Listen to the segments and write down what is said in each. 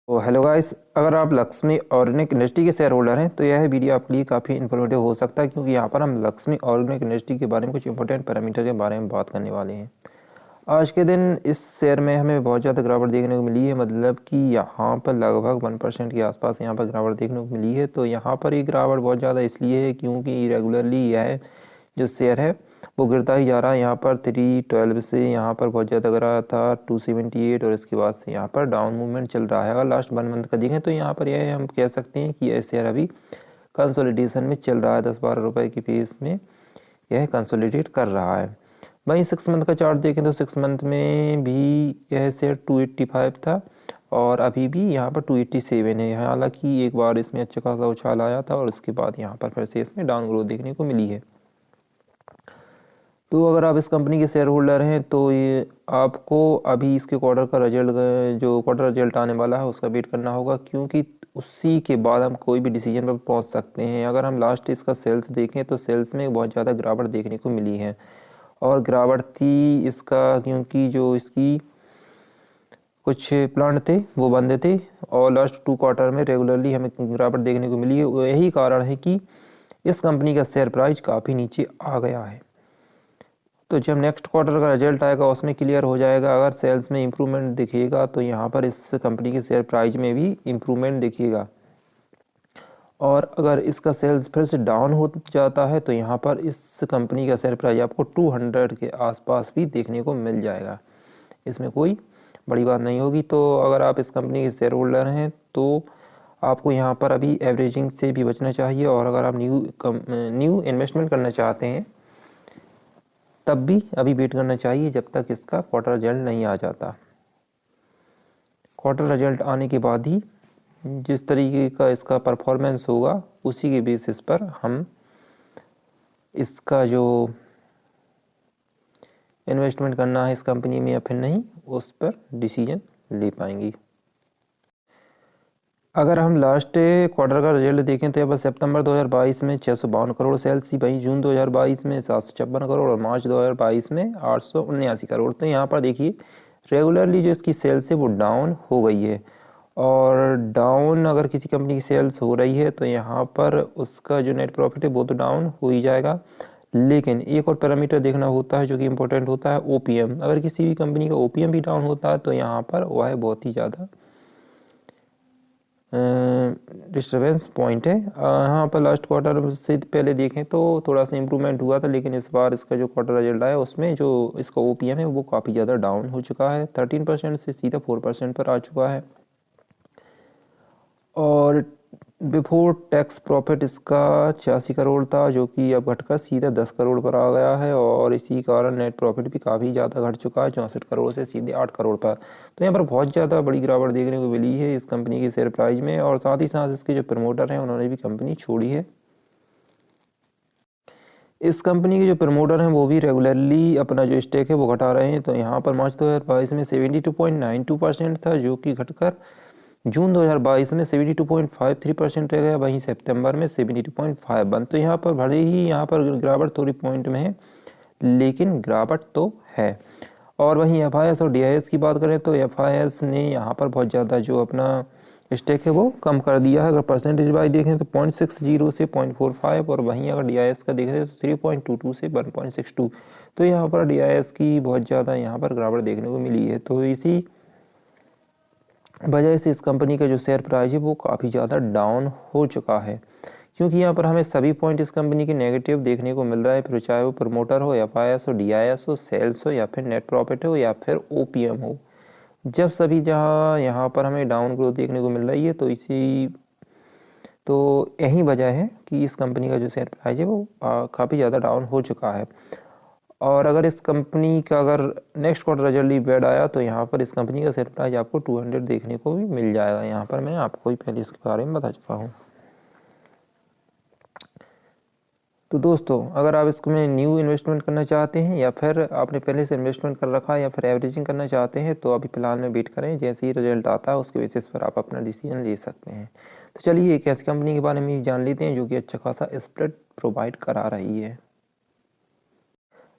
तो hello guys, अगर आप लक्ष्मी ऑर्गेनिक इंडस्ट्री के शेयर होल्डर हैं तो यह वीडियो आपके लिए काफ़ी इन्फॉर्मेटिव हो सकता है, क्योंकि यहाँ पर हम लक्ष्मी ऑर्गेनिक इंडस्ट्री के बारे में कुछ इंपॉर्टेंट पैरामीटर के बारे में बात करने वाले हैं। आज के दिन इस शेयर में हमें बहुत ज़्यादा गिरावट देखने को मिली है, मतलब कि यहाँ पर लगभग 1% के आसपास यहाँ पर गिरावट देखने को मिली है। तो यहाँ पर ये गिरावट बहुत ज़्यादा इसलिए है क्योंकि रेगुलरली यह जो शेयर है वो गिरता ही जा रहा है। यहाँ पर 312 से यहाँ पर बहुत ज़्यादा गिरा था 278, और इसके बाद से यहाँ पर डाउन मूवमेंट चल रहा है। अगर लास्ट 1 मंथ का देखें तो यहाँ पर यह हम कह सकते हैं कि यह शेयर अभी कंसोलिडेशन में चल रहा है। 10-12 रुपए की पेस में यह कंसोलिडेट कर रहा है। वहीं 6 मंथ का चार्ट देखें तो 6 मंथ में भी यह शेयर 285 था और अभी भी यहाँ पर 287 है। हालांकि एक बार इसमें अच्छा खासा उछाल आया था और उसके बाद यहाँ पर फिर से इसमें डाउन ग्रोथ देखने को मिली है। तो अगर आप इस कंपनी के शेयर होल्डर हैं तो ये आपको अभी इसके क्वार्टर रिजल्ट आने वाला है उसका वेट करना होगा, क्योंकि उसी के बाद हम कोई भी डिसीजन पर पहुंच सकते हैं। अगर हम लास्ट इसका सेल्स देखें तो सेल्स में बहुत ज़्यादा गिरावट देखने को मिली है, और गिरावट थी इसका क्योंकि जो इसकी कुछ प्लांट थे वो बंद थे, और लास्ट 2 क्वार्टर में रेगुलरली हमें गिरावट देखने को मिली है। यही कारण है कि इस कंपनी का शेयर प्राइस काफ़ी नीचे आ गया है। तो जब नेक्स्ट क्वार्टर का रिजल्ट आएगा उसमें क्लियर हो जाएगा। अगर सेल्स में इम्प्रूवमेंट दिखेगा तो यहाँ पर इस कंपनी के शेयर प्राइस में भी इम्प्रूवमेंट दिखेगा, और अगर इसका सेल्स फिर से डाउन हो जाता है तो यहाँ पर इस कंपनी का शेयर प्राइस आपको 200 के आसपास भी देखने को मिल जाएगा। इसमें कोई बड़ी बात नहीं होगी। तो अगर आप इस कंपनी के शेयर होल्डर हैं तो आपको यहाँ पर अभी एवरेजिंग से भी बचना चाहिए, और अगर आप न्यू इन्वेस्टमेंट करना चाहते हैं तब भी अभी वेट करना चाहिए जब तक इसका क्वार्टर रिजल्ट नहीं आ जाता। क्वार्टर रिजल्ट आने के बाद ही जिस तरीके का इसका परफॉर्मेंस होगा उसी के बेसिस पर हम इसका जो इन्वेस्टमेंट करना है इस कंपनी में या फिर नहीं, उस पर डिसीजन ले पाएंगे। अगर हम लास्ट क्वार्टर का रिजल्ट देखें तो यहाँ पर सितंबर 2022 में 652 करोड़ सेल्स थी, वहीं जून 2022 में 756 करोड़ और मार्च 2022 में 879 करोड़। तो यहाँ पर देखिए रेगुलरली जो इसकी सेल्स है वो डाउन हो गई है, और डाउन अगर किसी कंपनी की सेल्स हो रही है तो यहाँ पर उसका जो नेट प्रॉफिट है वो तो डाउन हो ही जाएगा। लेकिन एक और पैरामीटर देखना होता है जो कि इम्पोर्टेंट होता है, ओपीएम। अगर किसी भी कंपनी का ओपीएम भी डाउन होता है तो यहाँ पर वह बहुत ही ज़्यादा डिस्टर्बेंस पॉइंट है। यहाँ पर लास्ट क्वार्टर से पहले देखें तो थोड़ा सा इम्प्रूवमेंट हुआ था, लेकिन इस बार इसका जो क्वार्टर रिजल्ट आया उसमें जो इसका ओपीएम है वो काफ़ी ज़्यादा डाउन हो चुका है। 13% से सीधा 4% पर आ चुका है, और बिफोर टैक्स प्रॉफिट इसका 86 करोड़ था जो कि अब घटकर सीधा 10 करोड़ पर आ गया है, और इसी कारण नेट प्रॉफिट भी काफ़ी ज़्यादा घट चुका है 64 करोड़ से सीधे 8 करोड़ पर। तो यहाँ पर बहुत ज़्यादा बड़ी गिरावट देखने को मिली है इस कंपनी की शेयर प्राइस में, और साथ ही साथ इसके जो प्रमोटर हैं उन्होंने भी कंपनी छोड़ी है। इस कंपनी के जो प्रमोटर हैं वो भी रेगुलरली अपना जो स्टेक है वो घटा रहे हैं। तो यहाँ पर मार्च 2022 में 72.92% था जो कि घटकर जून 2022 में 72.53% रह गया, वहीं सितंबर में 72.51। तो यहाँ पर भले ही यहाँ पर गिरावट थोड़ी पॉइंट में है, लेकिन गिरावट तो है। और वहीं एफआईएस और डीआईएस की बात करें तो एफआईएस ने यहाँ पर बहुत ज़्यादा जो अपना स्टेक है वो कम कर दिया है। अगर परसेंटेज वाइज देखें तो 0.60 से 0.45, और वहीं अगर डीआईएस का देखें तो 3.22 से 1.62। तो यहाँ पर डीआईएस की बहुत ज़्यादा यहाँ पर गिरावट देखने को मिली है। तो इसी वजह से इस कंपनी का जो शेयर प्राइस है वो काफ़ी ज़्यादा डाउन हो चुका है, क्योंकि यहाँ पर हमें सभी पॉइंट इस कंपनी के नेगेटिव देखने को मिल रहा है, फिर चाहे वो प्रमोटर हो, एफआईएस हो, डीआईएस हो, सेल्स हो, या फिर नेट प्रॉफिट हो, या फिर ओपीएम हो। जब सभी जहाँ यहाँ पर हमें डाउन ग्रोथ देखने को मिल रही है तो यही वजह है कि इस कंपनी का जो शेयर प्राइस है वो काफ़ी ज़्यादा डाउन हो चुका है। और अगर इस कंपनी का अगर नेक्स्ट क्वार्टर रिजल्ट भी बैड आया तो यहाँ पर इस कंपनी का शेयर प्राइस आपको 200 देखने को भी मिल जाएगा। यहाँ पर मैं आपको ही पहले इसके बारे में बता चुका हूँ। तो दोस्तों, अगर आप इसमें न्यू इन्वेस्टमेंट करना चाहते हैं या फिर आपने पहले से इन्वेस्टमेंट कर रखा है या फिर एवरेजिंग करना चाहते हैं तो अभी फिलहाल में वेट करें। जैसे ही रिजल्ट आता है उसके बेसिस पर आप अपना डिसीजन ले सकते हैं। तो चलिए एक ऐसी कंपनी के बारे में जान लेते हैं जो कि अच्छा खासा स्प्रेड प्रोवाइड करा रही है।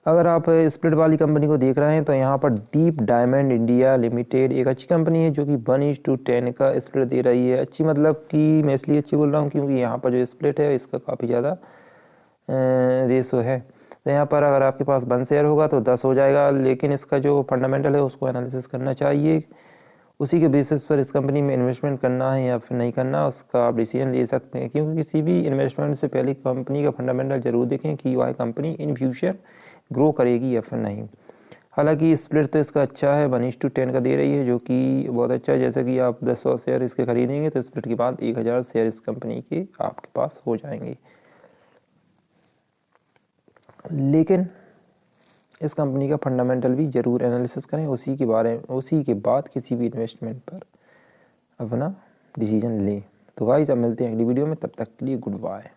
अगर आप स्प्लिट वाली कंपनी को देख रहे हैं तो यहाँ पर डीप डायमंड इंडिया लिमिटेड एक अच्छी कंपनी है जो कि 1:10 का स्प्लिट दे रही है। अच्छी मतलब कि मैं इसलिए अच्छी बोल रहा हूँ क्योंकि यहाँ पर जो स्प्लिट है इसका काफ़ी ज़्यादा रेशो है। तो यहाँ पर अगर आपके पास 1 शेयर होगा तो 10 हो जाएगा, लेकिन इसका जो फंडामेंटल है उसको एनालिसिस करना चाहिए। उसी के बेसिस पर इस कंपनी में इन्वेस्टमेंट करना है या फिर नहीं करना उसका आप डिसीजन ले सकते हैं, क्योंकि किसी भी इन्वेस्टमेंट से पहले कंपनी का फंडामेंटल जरूर देखें कि वह कंपनी इन फ्यूचर ग्रो करेगी या फिर नहीं। हालांकि स्प्लिट तो इसका अच्छा है, 1:10 का दे रही है जो कि बहुत अच्छा है। जैसे कि आप 10 शेयर इसके खरीदेंगे तो स्प्लिट के बाद 1000 शेयर इस कंपनी के आपके पास हो जाएंगे। लेकिन इस कंपनी का फंडामेंटल भी ज़रूर एनालिसिस करें, उसी के बाद किसी भी इन्वेस्टमेंट पर अपना डिसीजन लें। तो गाइस अब मिलते हैं अगली वीडियो में, तब तक के लिए गुड बाय।